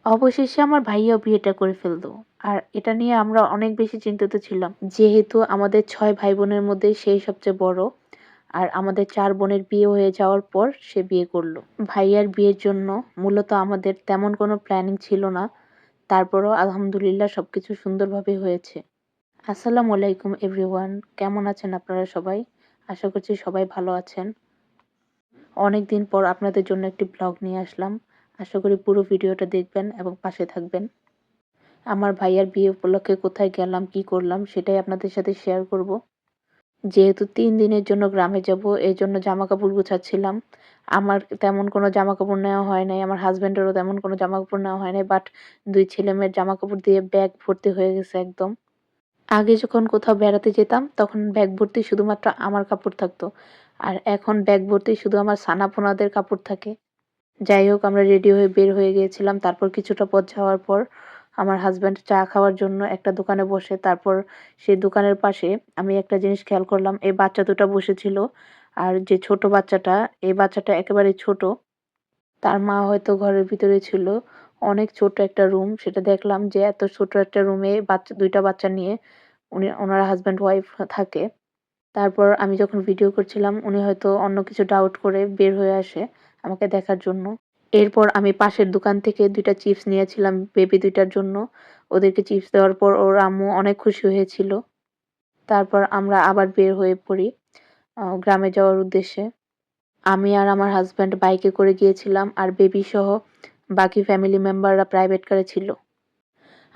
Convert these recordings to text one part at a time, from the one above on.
অবশেষে আমার ভাইয়াও বিয়েটা করে ফেললো। আর এটা নিয়ে আমরা অনেক বেশি চিন্তিত ছিলাম। যেহেতু আমাদের ৬ ভাই-বোনের মধ্যে সেই সবচেয়ে বড়। আর আমাদের ৪ বোনের বিয়ে হয়ে যাওয়ার পর সে বিয়ে করলো। ভাইয়ার বিয়ের জন্য মূলত আমাদের তেমন কোনো প্ল্যানিং ছিল না। তারপরও আলহামদুলিল্লাহ সবকিছু সুন্দরভাবে হয়েছে। আসসালামু আলাইকুম এভরিওয়ান। কেমন আছেন আপনারা সবাই? আশা করছি সবাই ভালো আছেন। অনেকদিন পর আপনাদের জন্য একটি ব্লগ নিয়ে আসলাম। আশা করি পুরো ভিডিওটা দেখবেন এবং পাশে থাকবেন। আমার ভাইয়ার বিয়ে উপলক্ষে কোথায় গেলাম, কি করলাম সেটাই আপনাদের সাথে শেয়ার করব। যেহেতু ৩ দিনের জন্য গ্রামে যাব, এজন্য জামাকাপড় গুছাচ্ছিলাম। আমার তেমন কোনো জামাকাপড় নেওয়া হয় নাই। আমার হাসব্যান্ডেরও তেমন কোনো জামাকাপড় নেওয়া হয় নাই। বাট ২ ছেলেমেয়ের জামাকাপড় দিয়ে ব্যাগ ভর্তি হয়ে গেছে একদম। আগে যখন কোথাও বেড়াতে যেতাম তখন ব্যাগ ভর্তি শুধুমাত্র আমার কাপড় থাকতো। আর এখন ব্যাগ ভর্তি শুধু আমার ছানা-পোনাদের কাপড় থাকে। যাই হোক, আমরা রেডি হয়ে বের হয়ে গিয়েছিলাম। তারপর কিছুটা পথ যাওয়ার পর আমার হাসব্যান্ড চা খাওয়ার জন্য একটা দোকানে বসে। তারপর সেই দোকানের পাশে আমি একটা জিনিস খেয়াল করলাম, এই বাচ্চা দুটা বসেছিল। আর যে ছোট বাচ্চাটা, এই বাচ্চাটা একেবারেই ছোট। তার মা হয়তো ঘরের ভিতরে ছিল। অনেক ছোট একটা রুম। সেটা দেখলাম যে এত ছোট একটা রুমে বাচ্চা ২ টা বাচ্চা নিয়ে ওনারা হাসব্যান্ড ওয়াইফ থাকে। তারপর আমি যখন ভিডিও করছিলাম উনি হয়তো অন্য কিছু ডাউট করে বের হয়ে আসে আমাকে দেখার জন্য। এরপর আমি পাশের দোকান থেকে ২ টা চিপস নিয়েছিলাম বেবি ২ টার জন্য। ওদেরকে চিপস দেওয়ার পর ওর আম্মু অনেক খুশি হয়েছিল। তারপর আমরা আবার বের হয়ে পড়ি গ্রামে যাওয়ার উদ্দেশ্যে। আমি আর আমার হাসব্যান্ড বাইকে করে গিয়েছিলাম আর বেবি সহ বাকি ফ্যামিলি মেম্বাররা প্রাইভেট কারে ছিল।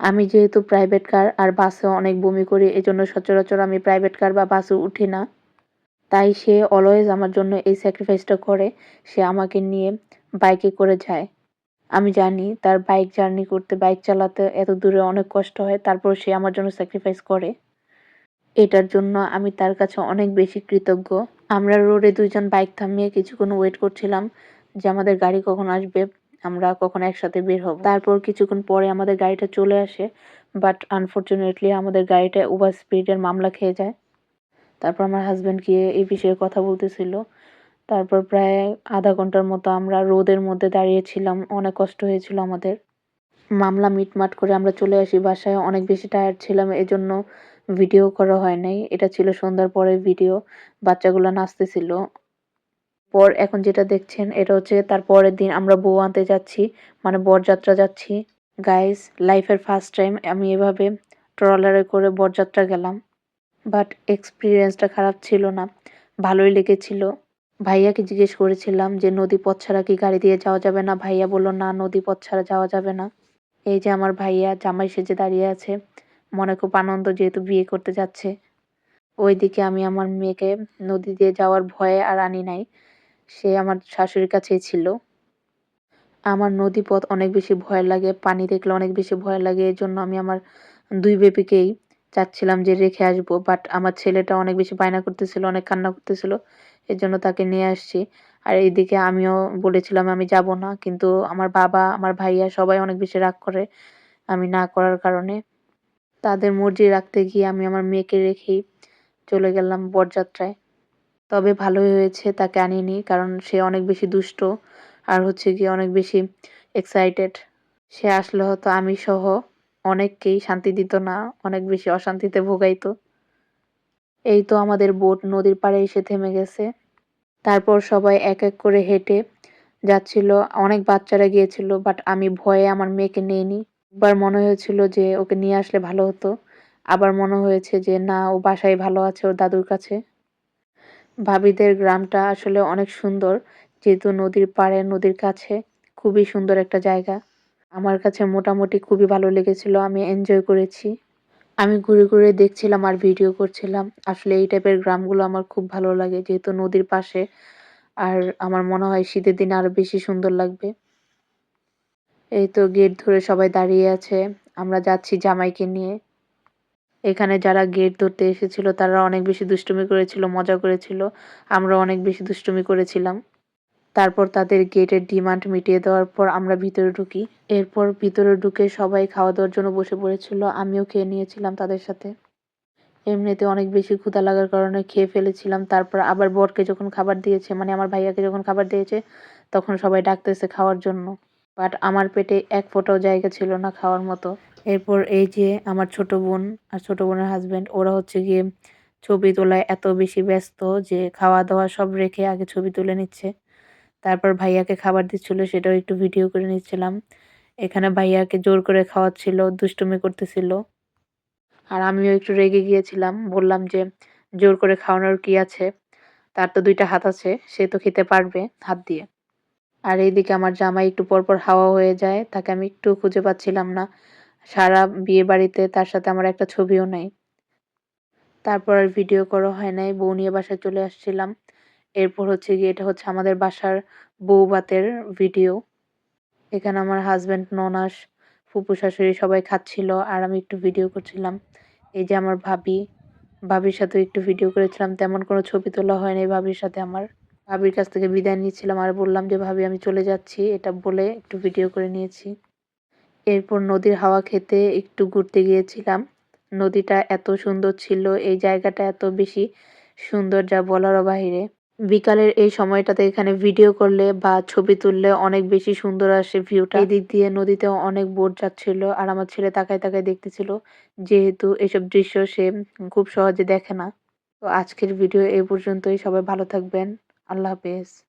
আমি যেহেতু প্রাইভেট কার আর বাসেও অনেক বমি করি, এজন্য সচরাচর আমি প্রাইভেট কার বা বাসে উঠি না। তাই সে অলওয়েজ আমার জন্য এই স্যাক্রিফাইসটা করে। সে আমাকে নিয়ে বাইকে করে যায়। আমি জানি তার বাইক জার্নি করতে, বাইক চালাতে এত দূরে অনেক কষ্ট হয়। তারপর সে আমার জন্য স্যাক্রিফাইস করে। এটার জন্য আমি তার কাছে অনেক বেশি কৃতজ্ঞ। আমরা রোডে ২ জন বাইক থামিয়ে কিছুক্ষণ ওয়েট করছিলাম যে আমাদের গাড়ি কখন আসবে, আমরা কখন একসাথে বের হব। তারপর কিছুক্ষণ পরে আমাদের গাড়িটা চলে আসে। বাট আনফরচুনেটলি আমাদের গাড়িটা ওভার স্পিডের মামলা খেয়ে যায়। তারপর আমার হাসব্যান্ড গিয়ে এই বিষয়ে কথা বলতেছিল। তারপর প্রায় ০.৫ ঘন্টার মতো আমরা রোদের মধ্যে দাঁড়িয়েছিলাম। অনেক কষ্ট হয়েছিল আমাদের। মামলা মিটমাট করে আমরা চলে আসি বাসায়। অনেক বেশি টায়ার্ড ছিলাম, এজন্য ভিডিও করা হয় নাই। এটা ছিল সন্ধ্যার পরের ভিডিও। বাচ্চাগুলো নাচতেছিল। এখন যেটা দেখছেন এটা হচ্ছে তার পরের দিন আমরা বউ আনতে যাচ্ছি, মানে বরযাত্রা যাচ্ছি। গাইস, লাইফের ফার্স্ট টাইম আমি এভাবে ট্রলারে করে বরযাত্রা গেলাম। বাট এক্সপেরিয়েন্সটা খারাপ ছিল না, ভালোই লেগেছিল। ভাইয়াকে জিজ্ঞেস করেছিলাম যে নদী পথ ছাড়া কি গাড়ি দিয়ে যাওয়া যাবে না? ভাইয়া বলল না, নদী পথ ছাড়া যাওয়া যাবে না। এই যে আমার ভাইয়া জামাই সেজে দাঁড়িয়ে আছে। মনে খুব আনন্দ, যেহেতু বিয়ে করতে যাচ্ছে। ওইদিকে আমি আমার মেয়েকে নদী দিয়ে যাওয়ার ভয়ে আর আনি নাই। সে আমার শাশুড়ির কাছেই ছিল। আমার নদীপথ অনেক বেশি ভয় লাগে। পানি দেখলে অনেক বেশি ভয় লাগে। এজন্য আমি আমার ২ বেবিকেই চাচ্ছিলাম যে রেখে আসবো। বাট আমার ছেলেটা অনেক বেশি বায়না করতেছিল, অনেক কান্না করতেছিল। এজন্য তাকে নিয়ে আসছি। আর এইদিকে আমিও বলেছিলাম আমি যাবো না। কিন্তু আমার বাবা, আমার ভাইয়া সবাই অনেক বেশি রাগ করে আমি না করার কারণে। তাদের মর্জি রাখতে গিয়ে আমি আমার মেয়েকে রেখেই চলে গেলাম বরযাত্রায়। তবে ভালোই হয়েছে তাকে আনিনি, কারণ সে অনেক বেশি দুষ্ট আর হচ্ছে গিয়ে অনেক বেশি এক্সাইটেড। সে আসলে হয়তো আমি সহ অনেককেই শান্তি দিত না, অনেক বেশি অশান্তিতে ভোগাইতো। এই তো আমাদের বোট নদীর পাড়ে এসে থেমে গেছে। তারপর সবাই এক এক করে হেঁটে যাচ্ছিল। অনেক বাচ্চারা গিয়েছিল, বাট আমি ভয়ে আমার মেয়েকে নেইনি। একবার মনে হয়েছিল যে ওকে নিয়ে আসলে ভালো হতো। আবার মনে হয়েছে যে না, ও বাসায় ভালো আছে ওর দাদুর কাছে। ভাবিদের গ্রামটা আসলে অনেক সুন্দর, যেহেতু নদীর পাড়ে, নদীর কাছে। খুবই সুন্দর একটা জায়গা। আমার কাছে মোটামুটি খুবই ভালো লেগেছিল। আমি এনজয় করেছি। আমি ঘুরে, ঘুরে দেখছিলাম আর ভিডিও করছিলাম। আসলে এই টাইপের গ্রামগুলো আমার খুব ভালো লাগে, যেহেতু নদীর পাশে। আর আমার মনে হয় শীতের দিনে আরো বেশি সুন্দর লাগবে। এই তো গেট ধরে সবাই দাঁড়িয়ে আছে। আমরা যাচ্ছি জামাইকে নিয়ে। এখানে যারা গেট ধরতে এসেছিল তারা অনেক বেশি দুষ্টুমি করেছিল, মজা করেছিল। আমরাও অনেক বেশি দুষ্টুমি করেছিলাম। তারপর তাদের গেটের ডিমান্ড মিটিয়ে দেওয়ার পর আমরা ভিতরে ঢুকি। এরপর ভিতরে ঢুকে সবাই খাওয়া-দাওয়ার জন্য বসে পড়েছিল। আমিও খেয়ে নিয়েছিলাম তাদের সাথে। এমনিতে অনেক বেশি ক্ষুধা লাগার কারণে খেয়ে ফেলেছিলাম। তারপর আবার বরকে যখন খাবার দিয়েছে, মানে আমার ভাইয়াকে যখন খাবার দিয়েছে, তখন সবাই ডাকতেছে খাওয়ার জন্য। বাট আমার পেটে এক ফোঁটাও জায়গা ছিল না খাওয়ার মতো। এরপর এই যে আমার ছোট বোন আর ছোট বোনের হাসব্যান্ড ওরা হচ্ছে গিয়ে ছবি তোলায় এত বেশি ব্যস্ত যে খাওয়া-দাওয়া সব রেখে আগে ছবি তুলে নিচ্ছে। তারপর ভাইয়াকে খাবার দিচ্ছিল সেটাও একটু ভিডিও করে নিচ্ছিলাম। এখানে ভাইয়াকে জোর করে খাওয়াচ্ছিল, দুষ্টুমি করতেছিল। আর আমিও একটু রেগে গিয়েছিলাম। বললাম যে, "জোর করে খাওয়ানোর কি আছে? তার তো ২ টা হাত আছে। সে তো খেতে পারবে হাত দিয়ে।" আর এইদিকে আমার জামাই একটু পরপর হাওয়া হয়ে যায়। তাকে আমি একটুও খুঁজে পাচ্ছিলাম না। সারা বিয়েবাড়িতে তার সাথে আমার একটা ছবিও নাই। তারপর আর ভিডিও করা হয় নাই। বউ নিয়ে বাসায় চলে আসছিলাম। এরপর হচ্ছে গিয়ে এটা হচ্ছে আমাদের বাসার বউ-ভাতের ভিডিও। এখানে আমার হাসব্যান্ড, ননাস, ফুপু শাশুড়ি সবাই খাচ্ছিল আর আমি একটু ভিডিও করছিলাম। এই যে আমার ভাবি, ভাবির সাথেও একটু ভিডিও করেছিলাম। তেমন কোনো ছবি তোলা হয়নি ভাবির সাথে আমার। ভাবির কাছ থেকে বিদায় নিচ্ছিলাম আর বললাম যে, "ভাবি আমি চলে যাচ্ছি।" এটা বলে একটু ভিডিও করে নিয়েছি। এরপর নদীর হাওয়া খেতে একটু ঘুরতে গিয়েছিলাম। নদীটা এত সুন্দর ছিল, এই জায়গাটা এত বেশি সুন্দর যা বলারও বাহিরে। বিকালের এই সময়টাতে এখানে ভিডিও করলে বা ছবি তুললে অনেক বেশি সুন্দর আসে ভিউটা। এদিক দিয়ে নদীতেও অনেক বোট যাচ্ছিল আর আমার ছেলে তাকায়, তাকায় দেখতেছিল। যেহেতু এসব দৃশ্য সে খুব সহজে দেখে না। তো আজকের ভিডিও এই পর্যন্তই। সবাই ভালো থাকবেন। আল্লাহ হাফেজ।